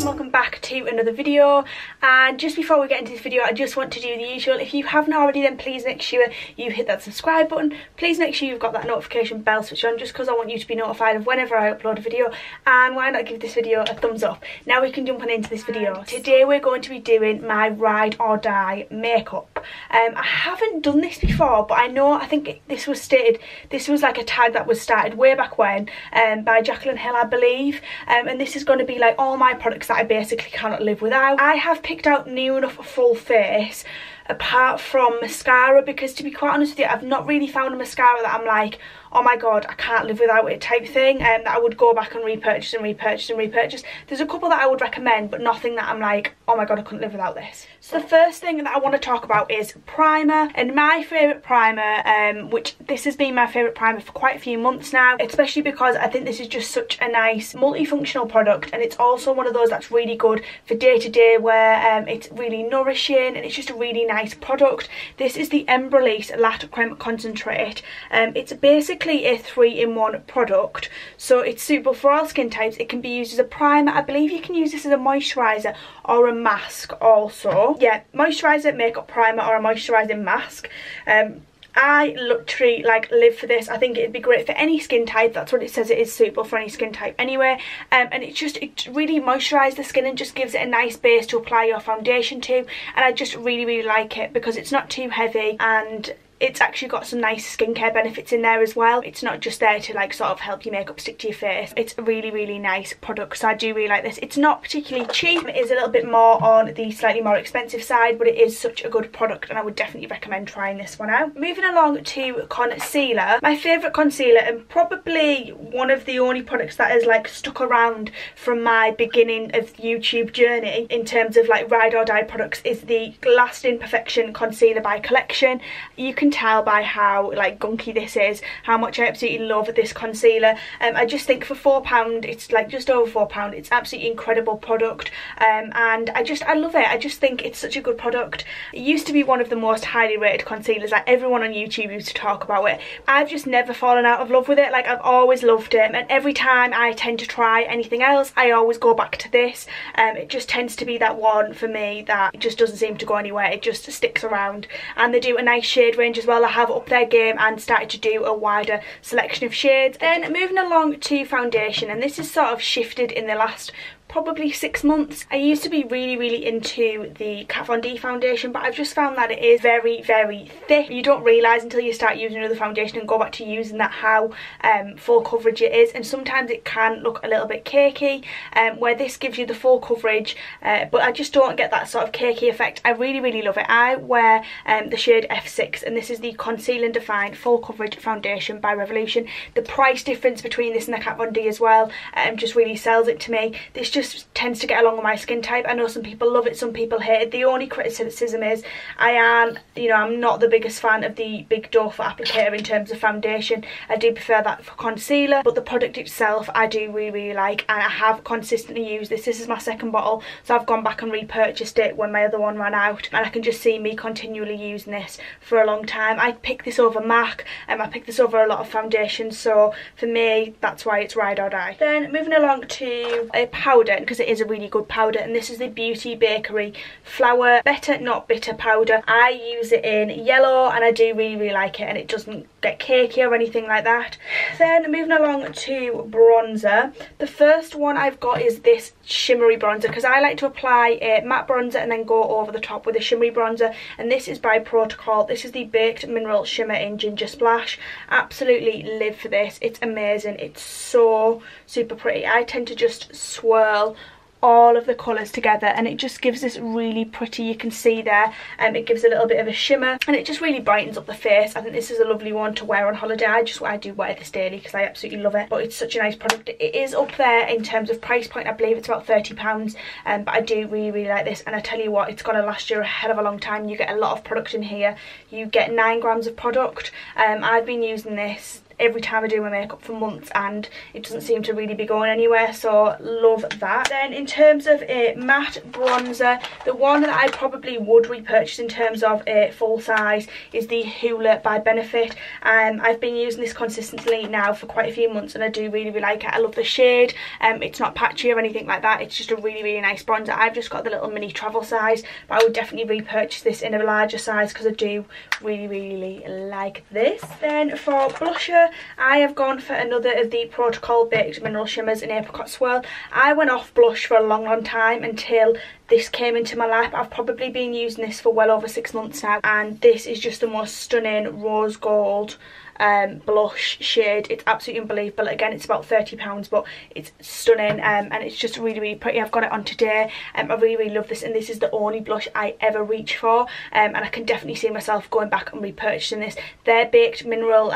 Welcome back to another video, and just before we get into this video I just want to do the usual. If you haven't already, then please make sure you hit that subscribe button. Please make sure you've got that notification bell switched on, just because I want you to be notified of whenever I upload a video. And why not give this video a thumbs up. Now we can jump on into this video. Today we're going to be doing my ride or die makeup. I haven't done this before, but I think this was stated, this was like a tag that was started way back when by Jaclyn, I believe, and this is going to be like all my products that I basically cannot live without. I have picked out near enough a full face apart from mascara, because to be quite honest with you, I've not really found a mascara that I'm like, oh my god, I can't live without it type thing, that I would go back and repurchase and repurchase and repurchase. There's a couple that I would recommend, but nothing that I'm like, oh my god, I couldn't live without this. So the first thing that I want to talk about is primer, and my favourite primer, which this has been my favourite primer for quite a few months now, especially because I think this is just such a nice multifunctional product, and it's also one of those that's really good for day to day wear. It's really nourishing and it's just a really nice product. This is the Embrelease Latte Creme Concentrate. It's basically a 3-in-1 product, so it's suitable for all skin types. It can be used as a primer. I believe you can use this as a moisturiser or a mask also. Yeah, moisturiser, makeup primer, or a moisturising mask. I literally like live for this. I think it'd be great for any skin type. That's what it says, it is suitable for any skin type anyway. And it really moisturises the skin and just gives it a nice base to apply your foundation to. And I just really like it because it's not too heavy, and it's actually got some nice skincare benefits in there as well. It's not just there to like sort of help your makeup stick to your face. It's a really nice product, so I do really like this. It's not particularly cheap. It is a little bit more on the slightly more expensive side, but it is such a good product and I would definitely recommend trying this one out. Moving along to concealer. My favourite concealer, and probably one of the only products that has like stuck around from my beginning of YouTube journey in terms of like ride or die products, is the Lasting Perfection Concealer by Collection. You can tell by how like gunky this is how much I absolutely love this concealer. I just think for £4, it's like just over £4, it's absolutely incredible product, and I love it. I just think it's such a good product. It used to be one of the most highly rated concealers, like everyone on YouTube used to talk about it. I've just never fallen out of love with it. Like I've always loved it, and every time I tend to try anything else I always go back to this. It just tends to be that one for me that just doesn't seem to go anywhere. It just sticks around, and they do a nice shade range as well. I have upped their game and started to do a wider selection of shades. Then moving along to foundation, and this has sort of shifted in the last probably 6 months. I used to be really into the Kat Von D foundation, but I've just found that it is very thick. You don't realise until you start using another foundation and go back to using that how full coverage it is, and sometimes it can look a little bit cakey, where this gives you the full coverage, but I just don't get that sort of cakey effect. I really love it. I wear the shade F6, and this is the Conceal and Define Full Coverage Foundation by Revolution. The price difference between this and the Kat Von D as well just really sells it to me. This just tends to get along with my skin type. I know some people love it, some people hate it. The only criticism is I'm not the biggest fan of the Big Doe applicator in terms of foundation. I do prefer that for concealer, but the product itself I do really like, and I have consistently used this. This is my second bottle, so I've gone back and repurchased it when my other one ran out, and I can just see me continually using this for a long time. I picked this over MAC, I picked this over a lot of foundations, so for me that's why it's ride or die. Then moving along to a powder, because it is a really good powder, and this is the Beauty Bakery Flour Better Not Bitter powder. I use it in yellow and I do really like it, and it doesn't get cakey or anything like that. Then moving along to bronzer, the first one I've got is this shimmery bronzer, because I like to apply a matte bronzer and then go over the top with a shimmery bronzer, and this is by Protocol. This is the Baked Mineral Shimmer in Ginger Splash. Absolutely live for this. It's amazing. It's so super pretty. I tend to just swirl all of the colours together, and it just gives this really pretty, you can see there, it gives a little bit of a shimmer, and it just really brightens up the face. I think this is a lovely one to wear on holiday. I do wear this daily because I absolutely love it, but it's such a nice product. It is up there in terms of price point. I believe it's about £30, but I do really like this, and I tell you what, it's going to last you a hell of a long time. You get a lot of product in here. You get 9 grams of product. I've been using this every time I do my makeup for months, and it doesn't seem to really be going anywhere, so love that. Then in terms of a matte bronzer, the one that I probably would repurchase in terms of a full size is the Howe by Benefit. I've been using this consistently now for quite a few months, and I do really like it. I love the shade. It's not patchy or anything like that. It's just a really nice bronzer. I've just got the little mini travel size, but I would definitely repurchase this in a larger size because I do really like this. Then for blusher, I have gone for another of the Protocol Baked Mineral Shimmers in Apricot Swirl. I went off blush for a long time until this came into my life. I've probably been using this for well over 6 months now, and this is just the most stunning rose gold blush shade. It's absolutely unbelievable. Again, it's about £30, but it's stunning, and it's just really pretty. I've got it on today. I really love this, and this is the only blush I ever reach for, and I can definitely see myself going back and repurchasing this. Their baked mineral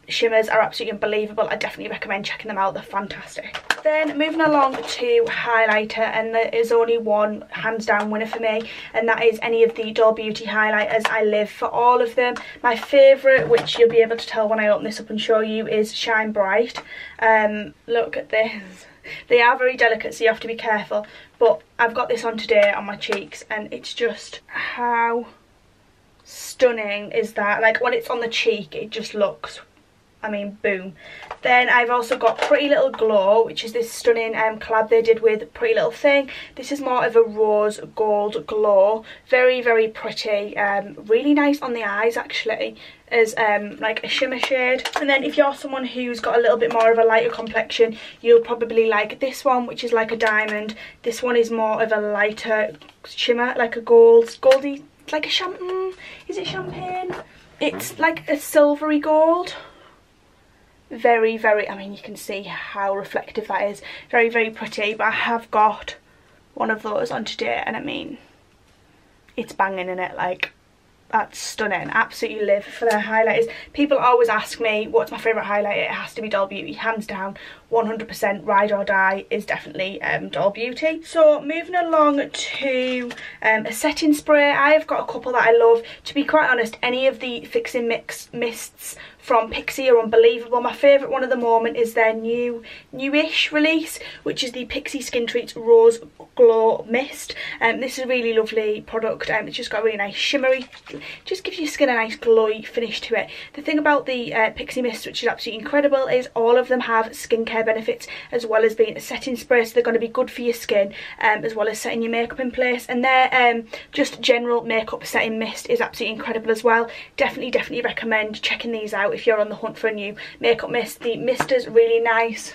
shimmers are absolutely unbelievable. I definitely recommend checking them out. They're fantastic. Then moving along to highlighter, and there is only one hands down winner for me, and that is any of the Doll Beauty highlighters. I live for all of them. My favourite, which you'll be able to tell when I open this up and show you, is Shine Bright. Look at this. They are very delicate, so you have to be careful, but I've got this on today on my cheeks, and it's just, how stunning is that? Like, when it's on the cheek, it just looks, I mean, boom. Then I've also got Pretty Little Glow, which is this stunning collab they did with Pretty Little Thing. This is more of a rose gold glow. Very pretty. Really nice on the eyes, actually, as like a shimmer shade. And then if you're someone who's got a little bit more of a lighter complexion, you'll probably like this one, which is like a diamond. This one is more of a lighter shimmer, like a goldy, like a champagne. Is it champagne? It's like a silvery gold. Very, I mean, you can see how reflective that is. Very pretty. But I have got one of those on today, and I mean, it's banging in it. Like, that's stunning. Absolutely live for their highlighters. People always ask me what's my favourite highlighter. It has to be Doll Beauty, hands down. 100% ride or die is definitely Doll Beauty. So moving along to a setting spray, I have got a couple that I love. To be quite honest, any of the fixing mists from Pixi are unbelievable. My favourite one at the moment is their newish release, which is the Pixi Skin Treats Rose Glow Mist. This is a really lovely product. It's just got a really nice shimmery, just gives your skin a nice glowy finish to it. The thing about the Pixi Mist, which is absolutely incredible, is all of them have skincare benefits as well as being a setting spray, so they're going to be good for your skin as well as setting your makeup in place. And their just general makeup setting mist is absolutely incredible as well. Definitely recommend checking these out if you're on the hunt for a new makeup mist. The mist is really nice,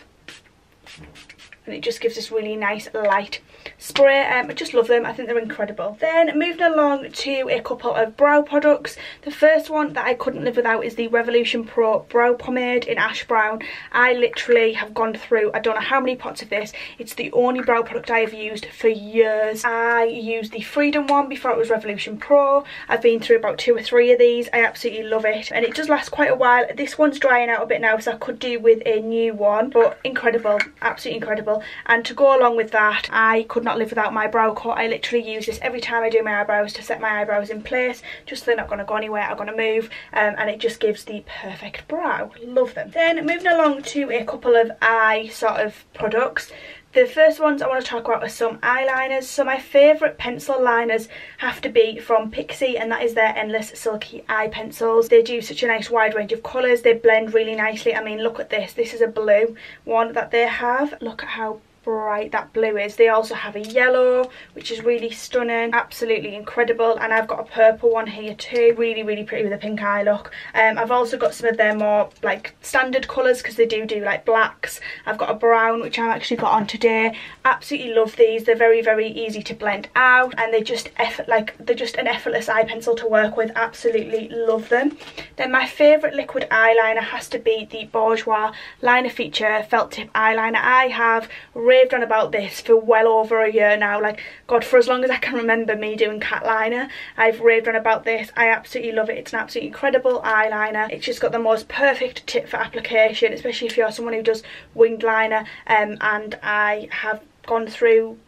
and it just gives this really nice light spray. I just love them. I think they're incredible. Then moving along to a couple of brow products. The first one that I couldn't live without is the Revolution Pro Brow Pomade in Ash Brown. I literally have gone through, I don't know how many pots of this. It's the only brow product I have used for years. I used the Freedom one before it was Revolution Pro. I've been through about 2 or 3 of these. I absolutely love it, and it does last quite a while. This one's drying out a bit now, so I could do with a new one, but incredible, absolutely incredible. And to go along with that, I could not live without my brow coat. I literally use this every time I do my eyebrows to set my eyebrows in place, just so they're not going to go anywhere, are going to move, and it just gives the perfect brow. Love them. Then moving along to a couple of eye sort of products. The first ones I want to talk about are some eyeliners. So my favourite pencil liners have to be from Pixi, and that is their Endless Silky Eye Pencils. They do such a nice wide range of colours. They blend really nicely. I mean, look at this. This is a blue one that they have. Look at how bright that blue is. They also have a yellow, which is really stunning, absolutely incredible, and I've got a purple one here too, really pretty with a pink eye look. I've also got some of their more like standard colours, because they do like blacks. I've got a brown, which I've actually got on today. Absolutely love these. They're very easy to blend out, and they're just an effortless eye pencil to work with. Absolutely love them. Then my favourite liquid eyeliner has to be the Bourjois Liner Feature Felt Tip Eyeliner. I have raved on about this for well over a year now. Like, God, for as long as I can remember me doing cat liner, I've raved on about this. I absolutely love it. It's an absolutely incredible eyeliner. It's just got the most perfect tip for application, especially if you're someone who does winged liner, and I have gone through,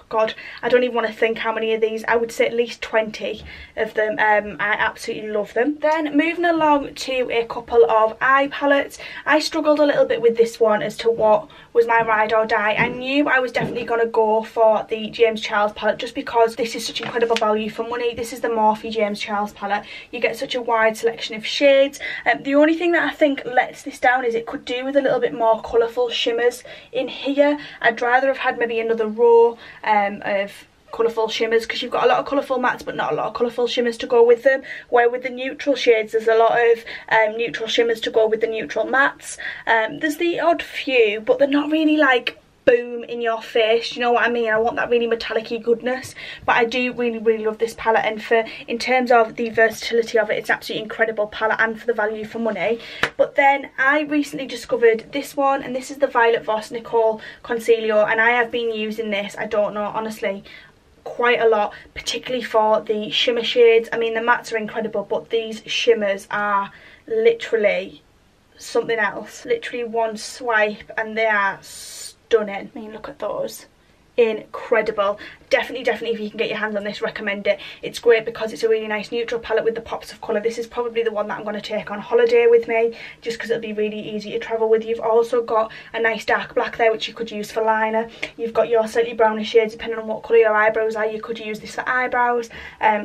God, I don't even want to think how many of these. I would say at least 20 of them. I absolutely love them. Then moving along to a couple of eye palettes. I struggled a little bit with this one as to what was my ride or die. I knew I was definitely going to go for the James Charles palette just because this is such incredible value for money. This is the Morphe James Charles palette. You get such a wide selection of shades. The only thing that I think lets this down is it could do with a little bit more colourful shimmers in here. I'd rather have had maybe another row of colourful shimmers, because you've got a lot of colourful mattes but not a lot of colourful shimmers to go with them, where with the neutral shades there's a lot of neutral shimmers to go with the neutral mattes. There's the odd few, but they're not really like boom in your face, you know what I mean? I want that really metallic-y goodness. But I do really love this palette, and in terms of the versatility of it, it's absolutely incredible palette, and for the value for money. But then I recently discovered this one, and this is the Violet Voss Nicole Concealer, and I have been using this, I don't know, honestly, quite a lot, particularly for the shimmer shades. I mean, the mattes are incredible, but these shimmers are literally something else. Literally one swipe and they are stunning. I mean, look at those. Incredible. Definitely if you can get your hands on this, recommend it. It's great because it's a really nice neutral palette with the pops of colour. This is probably the one that I'm going to take on holiday with me, just because it'll be really easy to travel with. You've also got a nice dark black there, which you could use for liner. You've got your slightly brownish shades depending on what colour your eyebrows are. You could use this for eyebrows.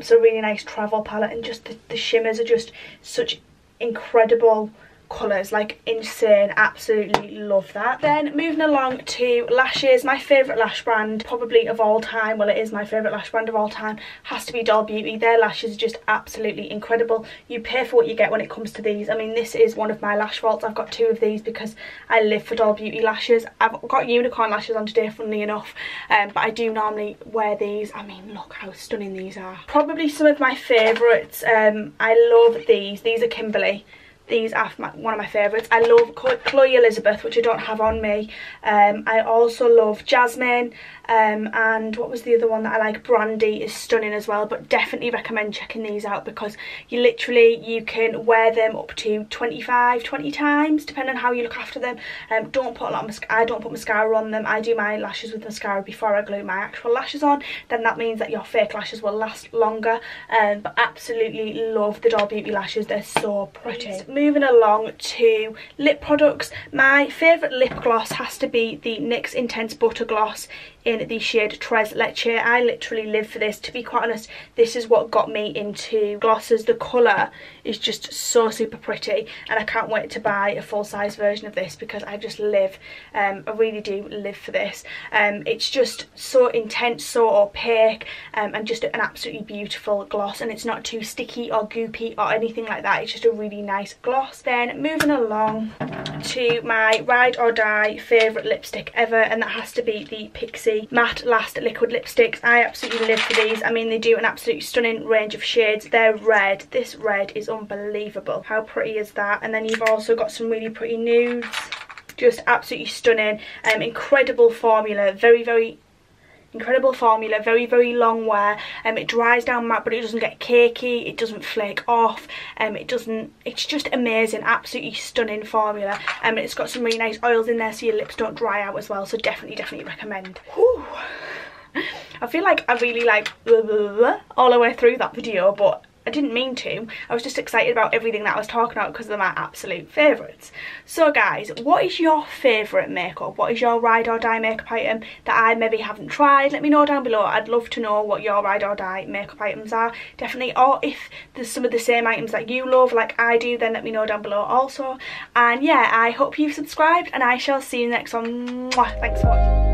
So really nice travel palette, and just the shimmers are just such incredible colours, like insane. Absolutely love that. Then moving along to lashes, my favourite lash brand probably of all time, well, it is my favourite lash brand of all time, has to be Doll Beauty. Their lashes are just absolutely incredible. You pay for what you get when it comes to these. I mean, this is one of my lash vaults. I've got 2 of these because I live for Doll Beauty lashes. I've got unicorn lashes on today, funnily enough, but I do normally wear these. I mean, look how stunning these are. Probably some of my favourites. I love these. These are Kimberly. These are one of my favourites. I love Chloe Elizabeth, which I don't have on me. I also love Jasmine. And what was the other one that I like? Brandy is stunning as well, but definitely recommend checking these out because you can wear them up to 20 times depending on how you look after them. Don't put a lot of I don't put mascara on them. I do my lashes with mascara before I glue my actual lashes on. Then that means that your fake lashes will last longer. But absolutely love the Doll Beauty lashes. They're so pretty. Moving along to lip products, my favourite lip gloss has to be the NYX Intense Butter Gloss in the shade Tres Leche. I literally live for this. To be quite honest, this is what got me into glosses. The colour is just so super pretty, and I can't wait to buy a full-size version of this because I just live, I really do live for this. It's just so intense, so opaque, and just an absolutely beautiful gloss, and it's not too sticky or goopy or anything like that. It's just a really nice gloss. Then moving along to my ride or die favourite lipstick ever, and that has to be the Pixie Matte Last Liquid Lipsticks. I absolutely live for these. I mean, they do an absolutely stunning range of shades. They're red. This red is unbelievable. How pretty is that? And then you've also got some really pretty nudes. Just absolutely stunning. Incredible formula. Incredible formula, very long wear. It dries down matte, but it doesn't get cakey, it doesn't flake off, it's just amazing. Absolutely stunning formula. It's got some really nice oils in there so your lips don't dry out as well, so definitely recommend. Whew. I feel like I really like blah, blah, blah, all the way through that video, but I didn't mean to. I was just excited about everything that I was talking about because they're my absolute favourites. So guys, what is your favourite makeup? What is your ride or die makeup item that I maybe haven't tried? Let me know down below. I'd love to know what your ride or die makeup items are. Definitely. Or if there's some of the same items that you love like I do, then let me know down below also. And yeah, I hope you've subscribed and I shall see you next one. Mwah. Thanks for watching.